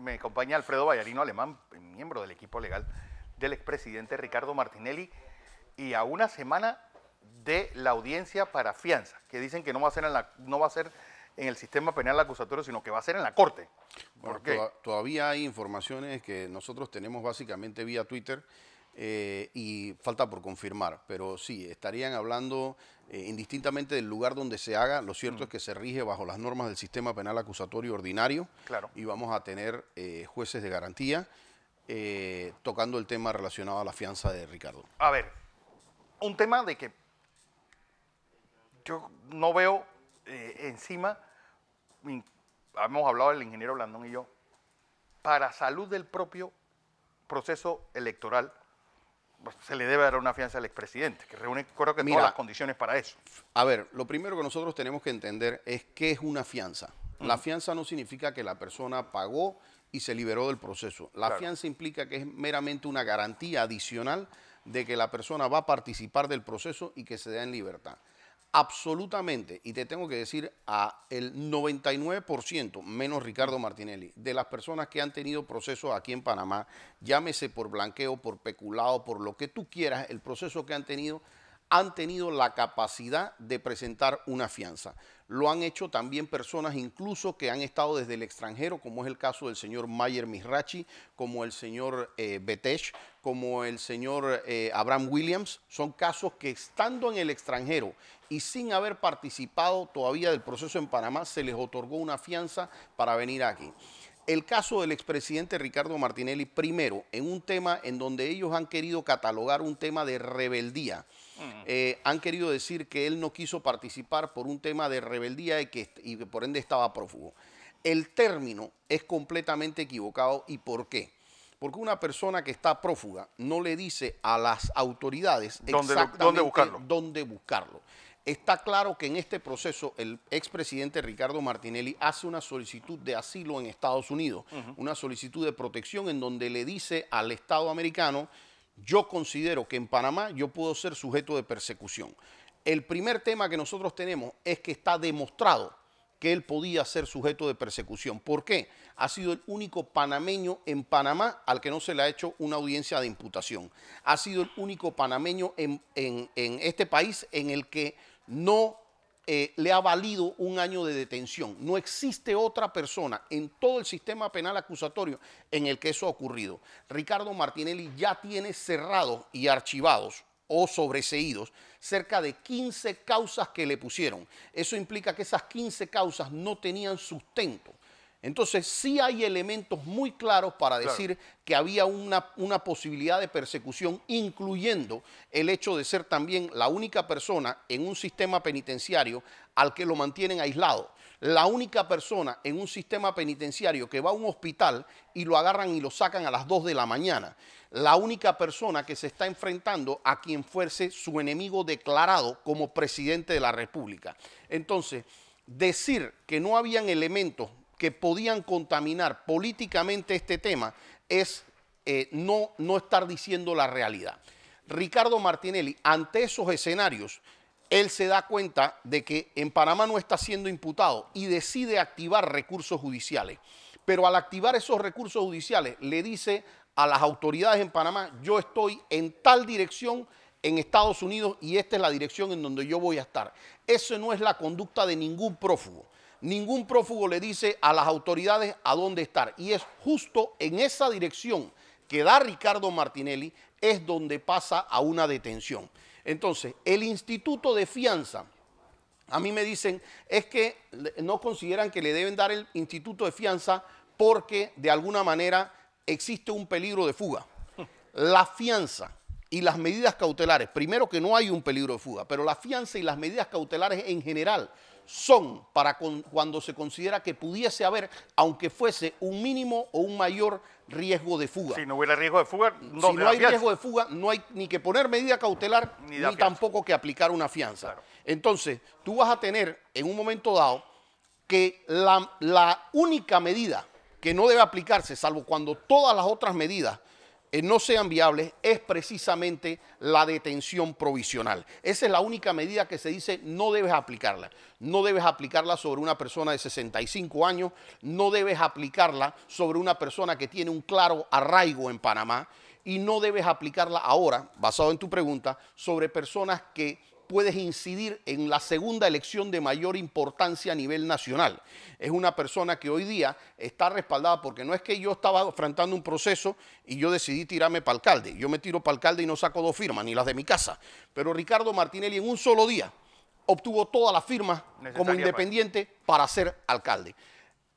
me acompaña Alfredo Vallarino Alemán, miembro del equipo legal del expresidente Ricardo Martinelli, y a una semana de la audiencia para fianza, que dicen que no va a ser en el sistema penal acusatorio, sino que va a ser en la corte. ¿Por qué? Todavía hay informaciones que nosotros tenemos básicamente vía Twitter y falta por confirmar, pero sí, estarían hablando indistintamente del lugar donde se haga. Lo cierto es que se rige bajo las normas del sistema penal acusatorio ordinario, claro, y vamos a tener jueces de garantía tocando el tema relacionado a la fianza de Ricardo. A ver, un tema de que yo no veo encima, hemos hablado del ingeniero Blandón y yo, para salud del propio proceso electoral, pues, se le debe dar una fianza al expresidente, que reúne, creo que todas las condiciones para eso. A ver, lo primero que nosotros tenemos que entender es qué es una fianza. La fianza no significa que la persona pagó y se liberó del proceso. La fianza implica que es meramente una garantía adicional de que la persona va a participar del proceso y que se da en libertad. Absolutamente, y te tengo que decir, a el 99%, menos Ricardo Martinelli, de las personas que han tenido procesos aquí en Panamá, llámese por blanqueo, por peculado, por lo que tú quieras, el proceso que han tenido la capacidad de presentar una fianza. Lo han hecho también personas incluso que han estado desde el extranjero, como es el caso del señor Mayer Misrachi, como el señor Betesh, como el señor Abraham Williams. Son casos que estando en el extranjero y sin haber participado todavía del proceso en Panamá, se les otorgó una fianza para venir aquí. El caso del expresidente Ricardo Martinelli, primero, en un tema en donde ellos han querido catalogar un tema de rebeldía. Han querido decir que él no quiso participar por un tema de rebeldía y que por ende estaba prófugo. El término es completamente equivocado. ¿Y por qué? Porque una persona que está prófuga no le dice a las autoridades exactamente dónde buscarlo. Está claro que en este proceso el expresidente Ricardo Martinelli hace una solicitud de asilo en Estados Unidos, una solicitud de protección en donde le dice al Estado americano: yo considero que en Panamá yo puedo ser sujeto de persecución. El primer tema que nosotros tenemos es que está demostrado que él podía ser sujeto de persecución. ¿Por qué? Ha sido el único panameño en Panamá al que no se le ha hecho una audiencia de imputación. Ha sido el único panameño en este país en el que no le ha valido un año de detención. No existe otra persona en todo el sistema penal acusatorio en el que eso ha ocurrido. Ricardo Martinelli ya tiene cerrados y archivados o sobreseídos cerca de 15 causas que le pusieron. Eso implica que esas 15 causas no tenían sustento. Entonces sí hay elementos muy claros para decir que había una posibilidad de persecución, incluyendo el hecho de ser también la única persona en un sistema penitenciario al que lo mantienen aislado. La única persona en un sistema penitenciario que va a un hospital y lo agarran y lo sacan a las 2 de la mañana. La única persona que se está enfrentando a quien fuese su enemigo declarado como presidente de la República. Entonces, decir que no habían elementos que podían contaminar políticamente este tema es no estar diciendo la realidad. Ricardo Martinelli, ante esos escenarios, él se da cuenta de que en Panamá no está siendo imputado y decide activar recursos judiciales. Pero al activar esos recursos judiciales, le dice a las autoridades en Panamá: yo estoy en tal dirección en Estados Unidos y esta es la dirección en donde yo voy a estar. Eso no es la conducta de ningún prófugo. Ningún prófugo le dice a las autoridades a dónde estar. Y es justo en esa dirección que da Ricardo Martinelli es donde pasa a una detención. Entonces, el instituto de fianza, a mí me dicen, es que no consideran que le deben dar el instituto de fianza porque de alguna manera existe un peligro de fuga. La fianza y las medidas cautelares, primero que no hay un peligro de fuga, pero la fianza y las medidas cautelares en general son para cuando se considera que pudiese haber, aunque fuese un mínimo o un mayor riesgo de fuga. Si no hubiera riesgo de fuga, no. Si no hay riesgo de fuga, no hay ni que poner medida cautelar, ni tampoco que aplicar una fianza. Claro. Entonces, tú vas a tener en un momento dado que la única medida que no debe aplicarse, salvo cuando todas las otras medidas no sean viables es precisamente la detención provisional. Esa es la única medida que se dice no debes aplicarla. No debes aplicarla sobre una persona de 65 años, no debes aplicarla sobre una persona que tiene un claro arraigo en Panamá y no debes aplicarla ahora, basado en tu pregunta, sobre personas que puedes incidir en la segunda elección de mayor importancia a nivel nacional. Es una persona que hoy día está respaldada porque no es que yo estaba enfrentando un proceso y yo decidí tirarme para alcalde. Yo me tiro para alcalde y no saco 2 firmas, ni las de mi casa. Pero Ricardo Martinelli en un solo día obtuvo todas las firmas como independiente para ser alcalde.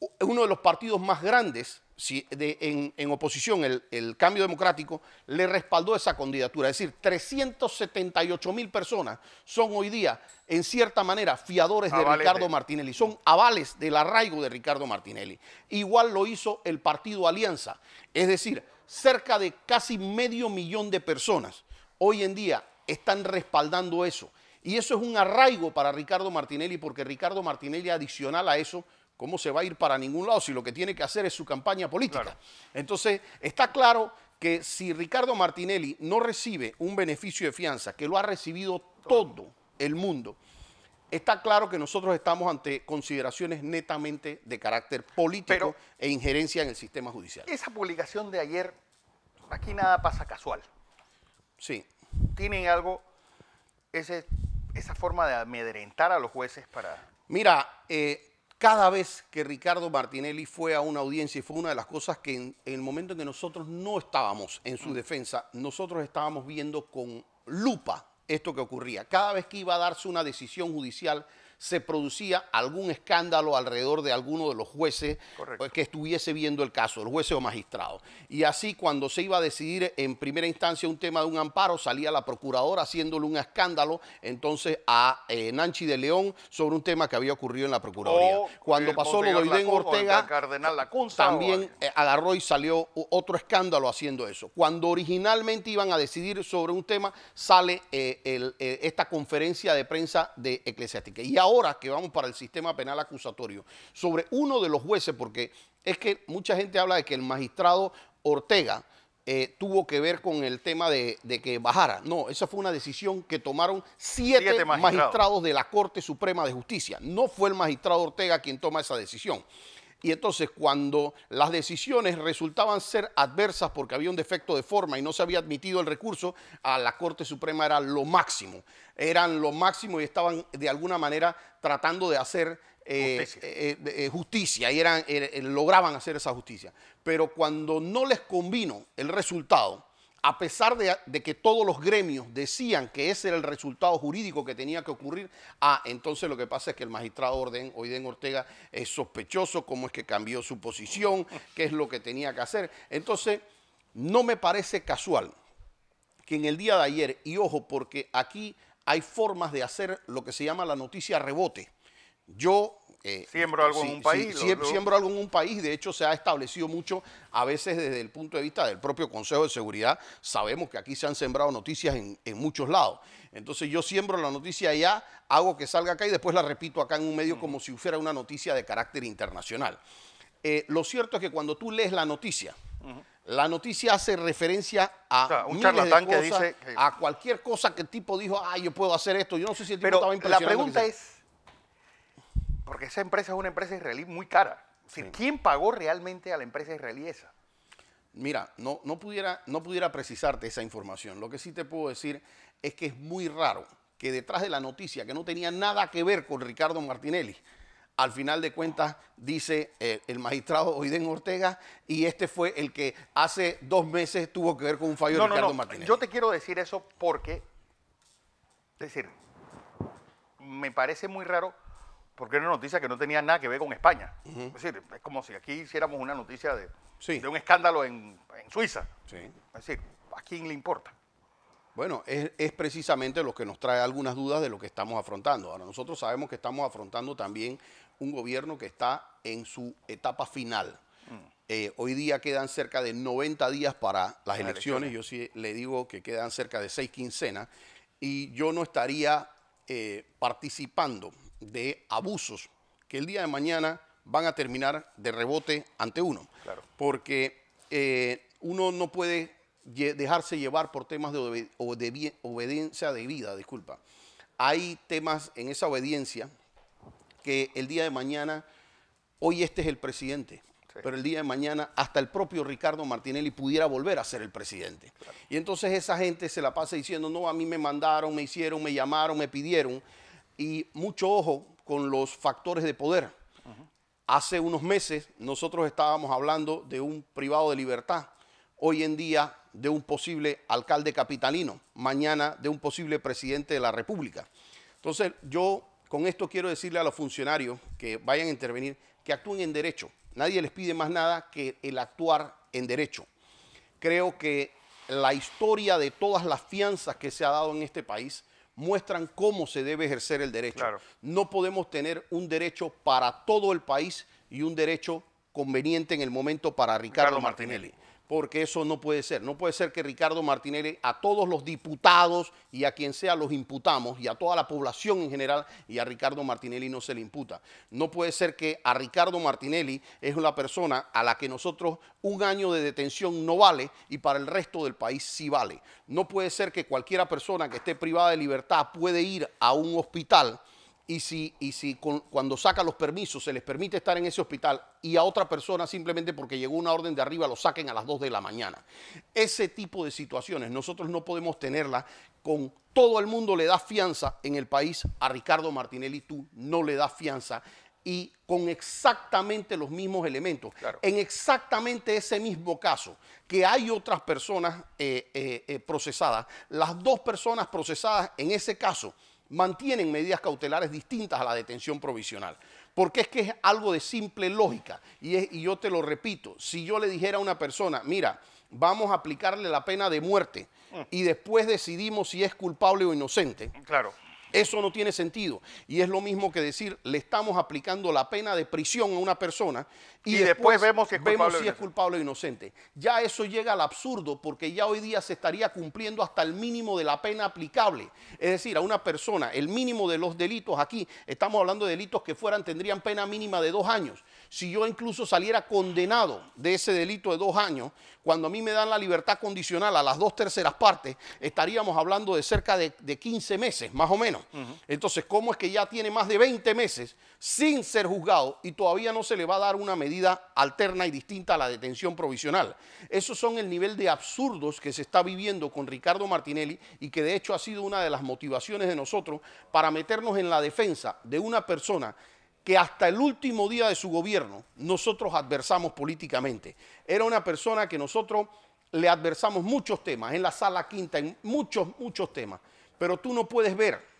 Es uno de los partidos más grandes en oposición, el Cambio Democrático, le respaldó esa candidatura. Es decir, 378.000 personas son hoy día, en cierta manera, fiadores de Ricardo Martinelli. Son avales del arraigo de Ricardo Martinelli. Igual lo hizo el partido Alianza. Es decir, cerca de casi 500.000 de personas hoy en día están respaldando eso. Y eso es un arraigo para Ricardo Martinelli, porque Ricardo Martinelli, adicional a eso, ¿cómo se va a ir para ningún lado si lo que tiene que hacer es su campaña política? Claro. Entonces, está claro que si Ricardo Martinelli no recibe un beneficio de fianza, que lo ha recibido todo el mundo, está claro que nosotros estamos ante consideraciones netamente de carácter político e injerencia en el sistema judicial. Esa publicación de ayer, aquí nada pasa casual. Sí. ¿Tienen algo, esa forma de amedrentar a los jueces para...? Mira, cada vez que Ricardo Martinelli fue a una audiencia, y fue una de las cosas que en el momento en que nosotros no estábamos en su defensa, nosotros estábamos viendo con lupa esto que ocurría. Cada vez que iba a darse una decisión judicial, se producía algún escándalo alrededor de alguno de los jueces que estuviese viendo el caso, el juez o magistrado. Y así, cuando se iba a decidir en primera instancia un tema de un amparo, salía la procuradora haciéndole un escándalo entonces a Nancy de León sobre un tema que había ocurrido en la Procuraduría. Cuando pasó lo de Oiden Ortega, también agarró y salió otro escándalo haciendo eso. Cuando originalmente iban a decidir sobre un tema, sale esta conferencia de prensa de Eclesiástica. Y ahora que vamos para el sistema penal acusatorio, sobre uno de los jueces, porque es que mucha gente habla de que el magistrado Ortega tuvo que ver con el tema de que bajara. No, esa fue una decisión que tomaron siete magistrados de la Corte Suprema de Justicia. No fue el magistrado Ortega quien toma esa decisión. Y entonces, cuando las decisiones resultaban ser adversas porque había un defecto de forma y no se había admitido el recurso, a la Corte Suprema era lo máximo. Eran lo máximo y estaban de alguna manera tratando de hacer justicia y lograban hacer esa justicia. Pero cuando no les convino el resultado, a pesar de que todos los gremios decían que ese era el resultado jurídico que tenía que ocurrir, entonces lo que pasa es que el magistrado Oiden Ortega es sospechoso, cómo es que cambió su posición, qué es lo que tenía que hacer. Entonces, no me parece casual que en el día de ayer, y ojo, porque aquí hay formas de hacer lo que se llama la noticia rebote. Yo... siembro algo en un país. Siembro algo en un país. De hecho, se ha establecido mucho, a veces desde el punto de vista del propio Consejo de Seguridad. Sabemos que aquí se han sembrado noticias en muchos lados. Entonces, yo siembro la noticia allá, hago que salga acá y después la repito acá en un medio como si fuera una noticia de carácter internacional. Lo cierto es que cuando tú lees la noticia, la noticia hace referencia a un charlatán que dice a cualquier cosa que el tipo dijo, yo puedo hacer esto. Yo no sé si el tipo estaba impresionado. La pregunta es, porque esa empresa es una empresa israelí muy cara. Sí. ¿Quién pagó realmente a la empresa israelí esa? Mira, no pudiera precisarte esa información. Lo que sí te puedo decir es que es muy raro que detrás de la noticia, que no tenía nada que ver con Ricardo Martinelli, al final de cuentas dice el magistrado Oiden Ortega, y este fue el que hace 2 meses tuvo que ver con un fallo de Ricardo Martinelli. Yo te quiero decir eso porque, es decir, me parece muy raro. Porque era una noticia que no tenía nada que ver con España. Es decir, es como si aquí hiciéramos una noticia de un escándalo en Suiza. Sí. Es decir, ¿a quién le importa? Bueno, es precisamente lo que nos trae algunas dudas de lo que estamos afrontando. Ahora, nosotros sabemos que estamos afrontando también un gobierno que está en su etapa final. Hoy día quedan cerca de 90 días para las elecciones. Yo sí le digo que quedan cerca de 6 quincenas. Y yo no estaría participando de abusos que el día de mañana van a terminar de rebote ante uno. Claro. Porque uno no puede dejarse llevar por temas de obediencia debida, disculpa. Hay temas en esa obediencia que el día de mañana, hoy este es el presidente, sí, pero el día de mañana hasta el propio Ricardo Martinelli pudiera volver a ser el presidente. Claro. Y entonces esa gente se la pasa diciendo, no, a mí me mandaron, me hicieron, me llamaron, me pidieron. Y mucho ojo con los factores de poder. Hace unos meses nosotros estábamos hablando de un privado de libertad, hoy en día de un posible alcalde capitalino, mañana de un posible presidente de la República. Entonces yo con esto quiero decirle a los funcionarios que vayan a intervenir que actúen en derecho. Nadie les pide más nada que el actuar en derecho. Creo que la historia de todas las fianzas que se ha dado en este país muestran cómo se debe ejercer el derecho. Claro. No podemos tener un derecho para todo el país y un derecho conveniente en el momento para Ricardo Martinelli. Porque eso no puede ser. No puede ser que Ricardo Martinelli, a todos los diputados y a quien sea los imputamos, y a toda la población en general, y a Ricardo Martinelli no se le imputa. No puede ser que a Ricardo Martinelli es una persona a la que nosotros 1 año de detención no vale y para el resto del país sí vale. No puede ser que cualquiera persona que esté privada de libertad puede ir a un hospital y cuando saca los permisos se les permite estar en ese hospital y a otra persona simplemente porque llegó una orden de arriba lo saquen a las 2 de la mañana. Ese tipo de situaciones nosotros no podemos tenerlas con todo el mundo le da fianza en el país, a Ricardo Martinelli tú no le das fianza y con exactamente los mismos elementos. Claro. En exactamente ese mismo caso, que hay otras personas procesadas, las 2 personas procesadas en ese caso mantienen medidas cautelares distintas a la detención provisional. Porque es que es algo de simple lógica. Y yo te lo repito, si yo le dijera a una persona, mira, vamos a aplicarle la pena de muerte y después decidimos si es culpable o inocente. Claro. Eso no tiene sentido. Y es lo mismo que decir, le estamos aplicando la pena de prisión a una persona y después vemos si es culpable o inocente. Ya eso llega al absurdo porque ya hoy día se estaría cumpliendo hasta el mínimo de la pena aplicable. Es decir, a una persona, el mínimo de los delitos aquí, estamos hablando de delitos que tendrían pena mínima de 2 años. Si yo incluso saliera condenado de ese delito de 2 años, cuando a mí me dan la libertad condicional a las 2/3 partes, estaríamos hablando de cerca de 15 meses, más o menos. Entonces, ¿cómo es que ya tiene más de 20 meses sin ser juzgado y todavía no se le va a dar una medida alterna y distinta a la detención provisional? Esos son el nivel de absurdos que se está viviendo con Ricardo Martinelli y que de hecho ha sido una de las motivaciones de nosotros para meternos en la defensa de una persona que hasta el último día de su gobierno nosotros adversamos políticamente. Era una persona que nosotros le adversamos muchos temas, en la Sala Quinta, en muchos temas. Pero tú no puedes ver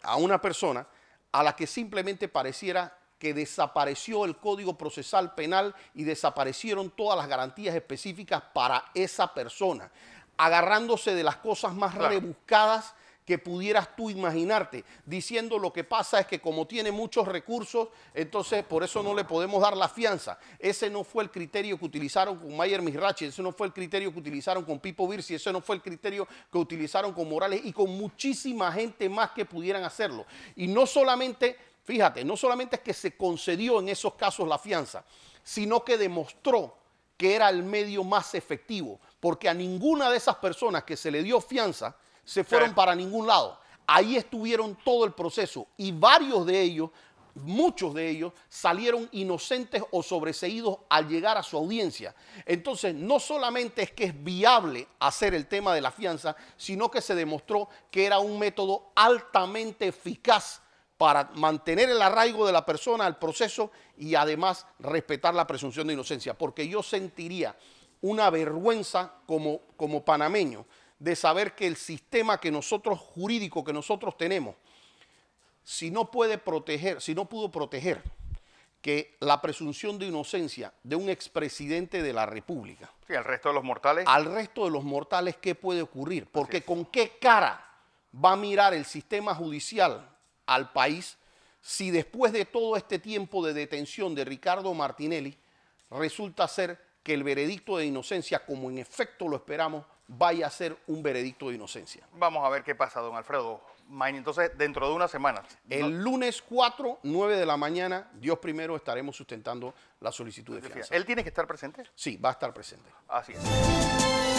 a una persona a la que simplemente pareciera que desapareció el Código Procesal Penal y desaparecieron todas las garantías específicas para esa persona, agarrándose de las cosas más rebuscadas que pudieras tú imaginarte, diciendo lo que pasa es que como tiene muchos recursos, entonces por eso no le podemos dar la fianza. Ese no fue el criterio que utilizaron con Mayer Mizrachi, ese no fue el criterio que utilizaron con Pipo Virsi, ese no fue el criterio que utilizaron con Morales y con muchísima gente más que pudieran hacerlo. Y no solamente, fíjate, no solamente es que se concedió en esos casos la fianza, sino que demostró que era el medio más efectivo, porque a ninguna de esas personas que se le dio fianza se fueron para ningún lado. Ahí estuvieron todo el proceso y varios de ellos, muchos de ellos, salieron inocentes o sobreseídos al llegar a su audiencia. Entonces, no solamente es que es viable hacer el tema de la fianza, sino que se demostró que era un método altamente eficaz para mantener el arraigo de la persona al proceso y además respetar la presunción de inocencia. Porque yo sentiría una vergüenza como panameño de saber que el sistema jurídico que nosotros tenemos, si no pudo proteger que la presunción de inocencia de un expresidente de la República. Sí, al resto de los mortales. Al resto de los mortales, ¿qué puede ocurrir? Porque ¿con qué cara va a mirar el sistema judicial al país si después de todo este tiempo de detención de Ricardo Martinelli resulta ser que el veredicto de inocencia, como en efecto lo esperamos, vaya a ser un veredicto de inocencia? Vamos a ver qué pasa, don Alfredo Maini. Entonces, dentro de unas semanas. El lunes 4, 9 de la mañana, Dios primero, estaremos sustentando la solicitud de fianza. ¿Él tiene que estar presente? Sí, va a estar presente. Así es.